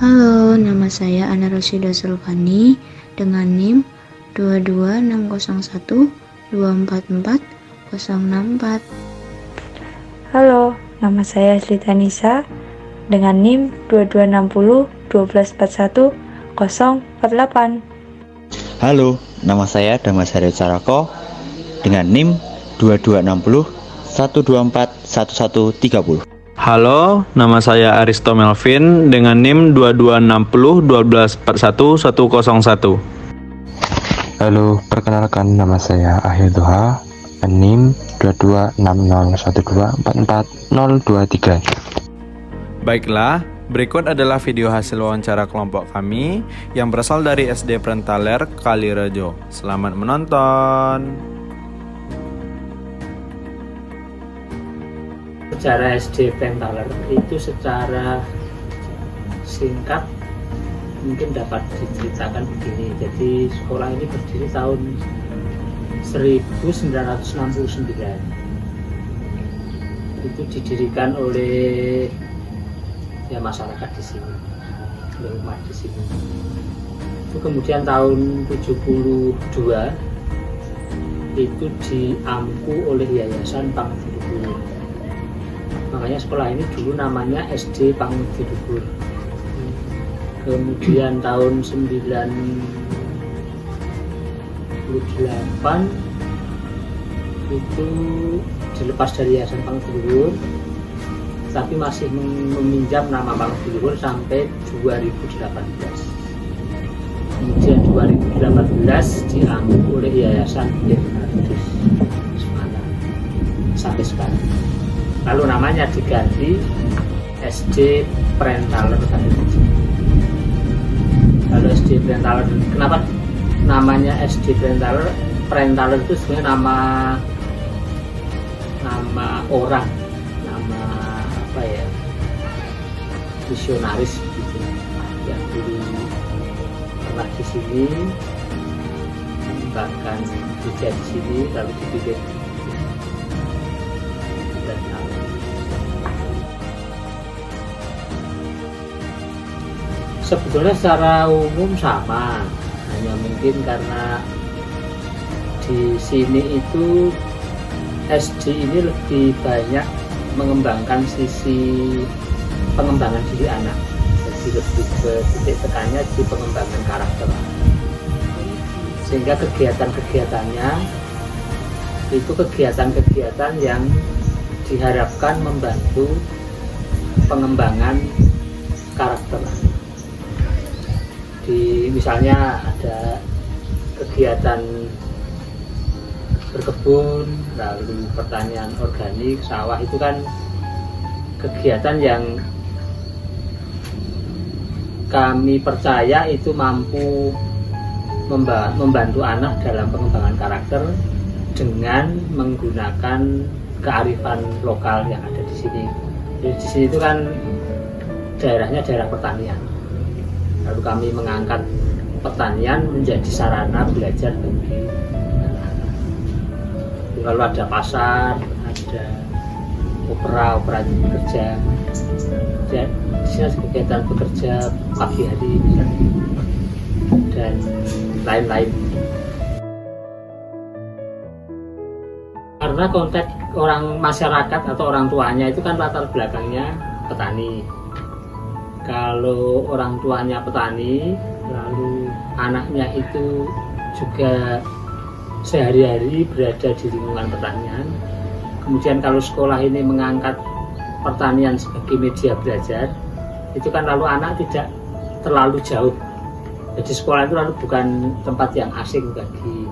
Halo, nama saya Ana Rosyida Sulfani dengan NIM 22601244064. Halo, nama saya Aslita Nisa dengan NIM 2260 1241048. Halo, nama saya Damas Haryo Carako dengan NIM 2260 1241130. Halo, nama saya Aristo Melvin dengan NIM 2260 1241101. Halo, perkenalkan nama saya Ahil Doha, NIM 226012444023. Baiklah, berikut adalah video hasil wawancara kelompok kami yang berasal dari SD Prentaler, Kalirejo. Selamat menonton. Sejarah SD Prentaler itu secara singkat mungkin dapat diceritakan begini. Jadi sekolah ini berdiri tahun 1969. Itu didirikan oleh masyarakat di sini, oleh umat di sini. Itu kemudian tahun 72 itu diampu oleh Yayasan Pangudidugul. Makanya sekolah ini dulu namanya SD Pangudidugul. Kemudian tahun 98 itu dilepas dari Yayasan Pangudidugul, tapi masih meminjam nama Pangudidugul sampai 2018. Kemudian 2018 diambil oleh Yayasan Bernardus Semarang sampai sekarang. Lalu namanya diganti SD Prentaler. Lalu SD Prentaler, kenapa namanya SD Prentaler? Prentaler itu sebenarnya nama orang, nama misionaris gitu, yang dulu pernah di sini, bahkan kerja di sini, lalu dipilih. Sebetulnya secara umum sama, hanya mungkin karena di sini itu SD ini lebih banyak mengembangkan sisi pengembangan diri anak, jadi lebih ke titik tekannya di pengembangan karakter, sehingga kegiatan-kegiatannya itu kegiatan-kegiatan yang diharapkan membantu pengembangan karakter. Misalnya ada kegiatan berkebun, lalu pertanian organik, sawah, itu kan kegiatan yang kami percaya itu mampu membantu anak dalam pengembangan karakter dengan menggunakan kearifan lokal yang ada di sini. Jadi di sini itu kan daerahnya daerah pertanian. Lalu kami mengangkat pertanian menjadi sarana belajar bagi anak-anak. Lalu ada pasar, ada opera bekerja. Dan di sini kegiatan bekerja pagi hari misalnya, dan lain-lain. Karena konteks orang masyarakat atau orang tuanya itu kan latar belakangnya petani. Kalau orang tuanya petani, lalu anaknya itu juga sehari-hari berada di lingkungan pertanian. Kemudian kalau sekolah ini mengangkat pertanian sebagai media belajar, itu kan lalu anak tidak terlalu jauh. Jadi sekolah itu lalu bukan tempat yang asing bagi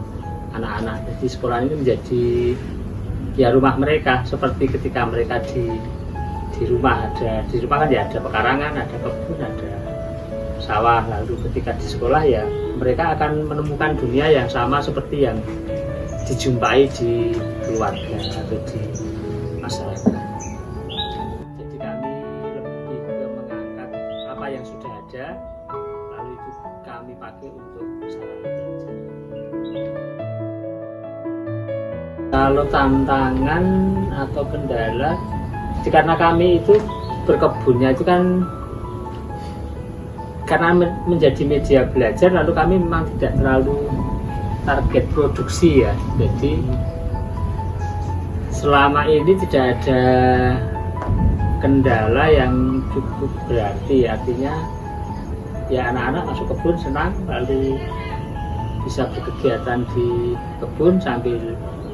anak-anak. Jadi sekolah ini menjadi rumah mereka, seperti ketika mereka di rumah kan ya ada pekarangan, ada kebun, ada sawah. Lalu ketika di sekolah ya mereka akan menemukan dunia yang sama seperti yang dijumpai di keluarga atau di masyarakat. Jadi kami lebih ke mengangkat apa yang sudah ada, lalu itu kami pakai untuk sarana belajar. Kalau tantangan atau kendala, karena kami itu berkebunnya itu kan karena menjadi media belajar, lalu kami memang tidak terlalu target produksi ya. Jadi selama ini tidak ada kendala yang cukup berarti, artinya ya anak-anak masuk kebun senang, lalu bisa berkegiatan di kebun sambil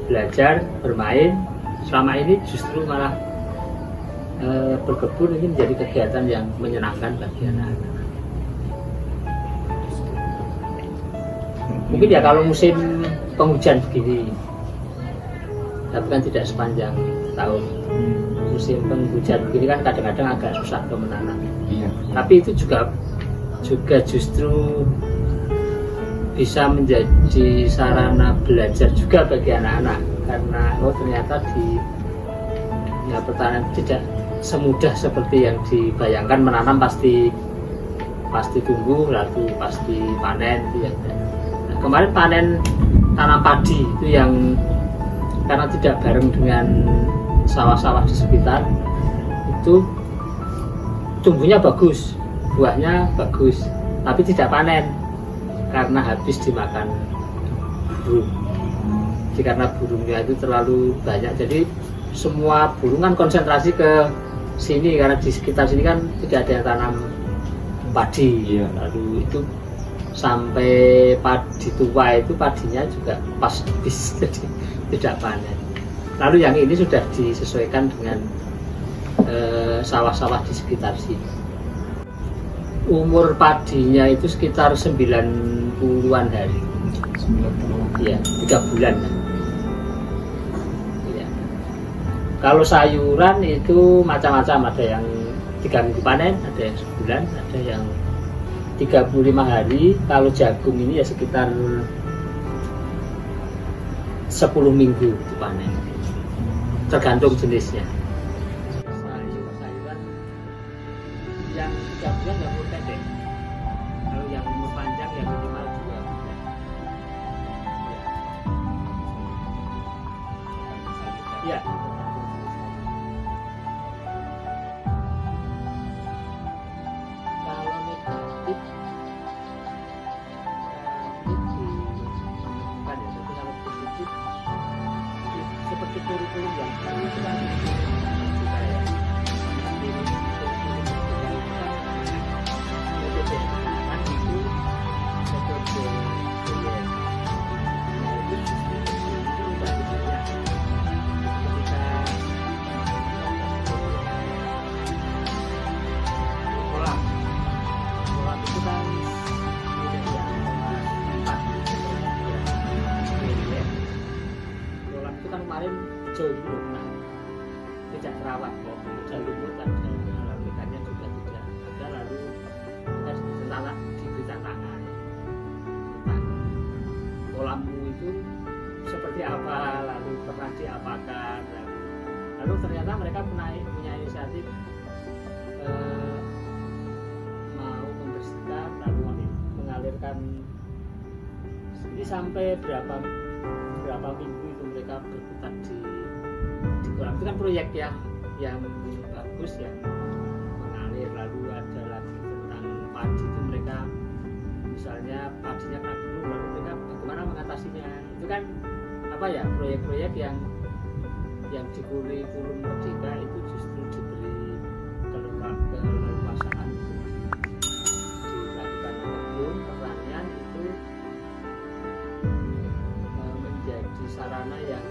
belajar, bermain. Selama ini justru malah berkebun ini menjadi kegiatan yang menyenangkan bagi anak-anak. Mungkin ya kalau musim penghujan begini, tapi kan tidak sepanjang tahun. Musim penghujan begini kan kadang-kadang agak susah untuk menanam. Tapi itu juga justru bisa menjadi sarana belajar juga bagi anak-anak, karena ternyata di pertanian tidak semudah seperti yang dibayangkan. Menanam pasti tumbuh lalu pasti panen itu ya. Nah, kemarin panen tanam padi itu yang karena tidak bareng dengan sawah-sawah di sekitar, itu tumbuhnya bagus, buahnya bagus, tapi tidak panen karena habis dimakan burung. Jadi karena burungnya itu terlalu banyak, jadi semua burung kan konsentrasi ke sini, karena di sekitar sini kan tidak ada yang tanam padi. Lalu itu sampai padi tua itu padinya juga pas habis, jadi tidak panen. Lalu yang ini sudah disesuaikan dengan sawah-sawah di sekitar sini. Umur padinya itu sekitar 90-an hari. 90-an. Iya, 3 bulan. Ya. Kalau sayuran itu macam-macam, ada yang 3 minggu panen, ada yang sebulan, ada yang 35 hari. Kalau jagung ini ya sekitar 10 minggu dipanen, tergantung jenisnya. Sayuran yang 3 bulan ya umur pendek, kalau yang umur panjang ya minimal 2 bulan. Ya. Kalau negatif seperti kurikulum yang itu kan juga ya, nanti kurikulum yang kan metode kan itu metode proyek. Nah itu bagusnya ketika kolam itu kan tidak yang empat itu kan kemarin hijau dulu, nah tidak terawat kok, ada lumut, ada ikannya juga tidak ada, lalu kita diberi tantangan, kolammu itu seperti apa, lalu pernah diapakan, lalu ternyata mereka punya inisiatif mau membersihkan, lalu mengalirkan ini sampai berapa minggu itu mereka berputar di kolam. Itu kan proyek yang bagus ya, mengalir. Lalu ada lagi tentang padi, itu mereka misalnya padinya kena gulung, lalu mereka bagaimana mengatasinya. Itu kan apa ya, proyek-proyek yang di kurikulum Merdeka itu justru diberi keleluasaan dilakukan kebun pertanian, itu menjadi sarana yang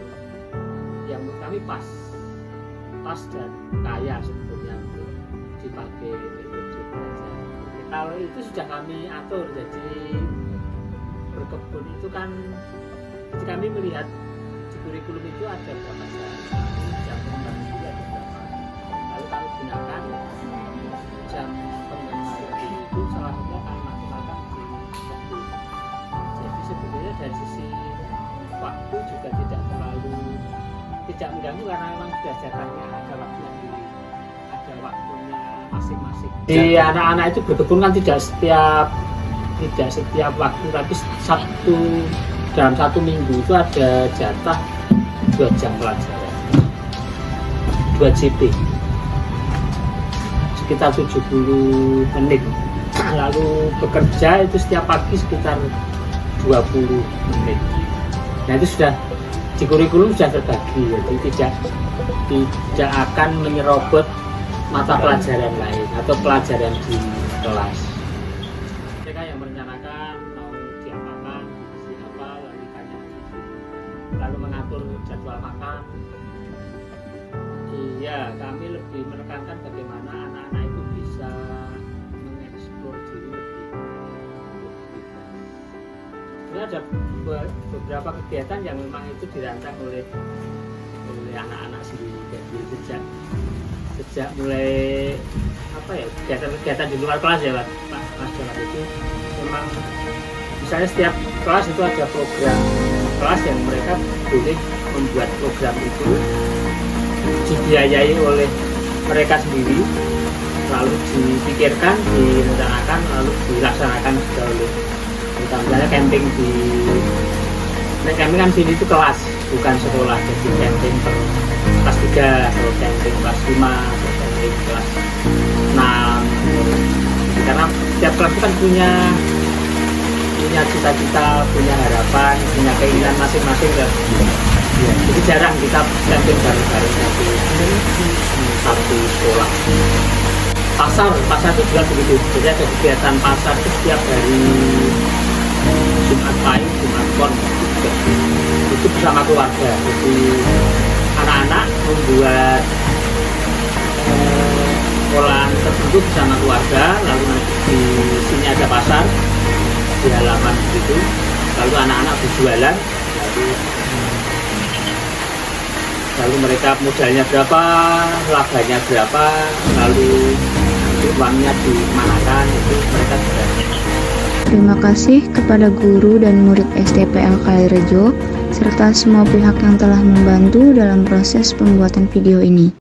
menurut kami pas dan kaya sebetulnya untuk dipakai metode belajar. Kalau itu sudah kami atur, jadi berkebun itu kan, jadi kami melihat di kurikulum itu ada berapa jam pengembang biak, ada berapa, lalu kami gunakan jam pengembang biak itu salah satunya kami maksimalkan di kebun. Jadi sebetulnya dari sisi waktu juga tidak mengganggu, karena memang sudah jatahnya ada waktunya masing-masing. Di anak-anak itu berkebun kan tidak setiap waktu, tapi dalam satu minggu itu ada jatah 2 jam pelajaran, 2 GP, sekitar 70 menit. lalu bekerja itu setiap pagi sekitar 20 menit. Nah itu sudah di kurikulum sudah terbagi, jadi tidak akan menyerobot mata pelajaran lain atau pelajaran di kelas. Mereka yang merencanakan mau diapakan, siapa, lalu ditanya, lalu mengatur jadwal makan. Iya, kami lebih menekankan bagaimana anak-anak itu bisa mengeksplor diri lebih. Ini ada beberapa kegiatan yang memang itu dirancang oleh anak-anak sendiri. Jadi sejak mulai kegiatan di luar kelas ya Mas Jonas, itu memang misalnya setiap kelas itu ada program kelas yang mereka boleh membuat program itu dibiayai oleh mereka sendiri, lalu dipikirkan, direncanakan, lalu dilaksanakan juga oleh misalnya camping camping kan sini itu kelas bukan sekolah, jadi camping per kelas 3 atau camping kelas 5 atau camping kelas 6, karena setiap kelas itu kan punya cita-cita, punya harapan, punya keinginan masing-masing kan. Ya, jadi jarang kita camping bareng-bareng satu sekolah. Pasar itu juga begitu. Jadi ada kegiatan pasar setiap hari Jumat Pahing, Jumat Pon itu bersama keluarga. Jadi anak-anak membuat olahan tertentu bersama keluarga, lalu nanti di sini ada pasar di halaman begitu, lalu anak-anak berjualan, lalu mereka modalnya berapa, labanya berapa, lalu nanti uangnya dimanakan, itu mereka sudah. Terima kasih kepada guru dan murid SDPL Kalirejo serta semua pihak yang telah membantu dalam proses pembuatan video ini.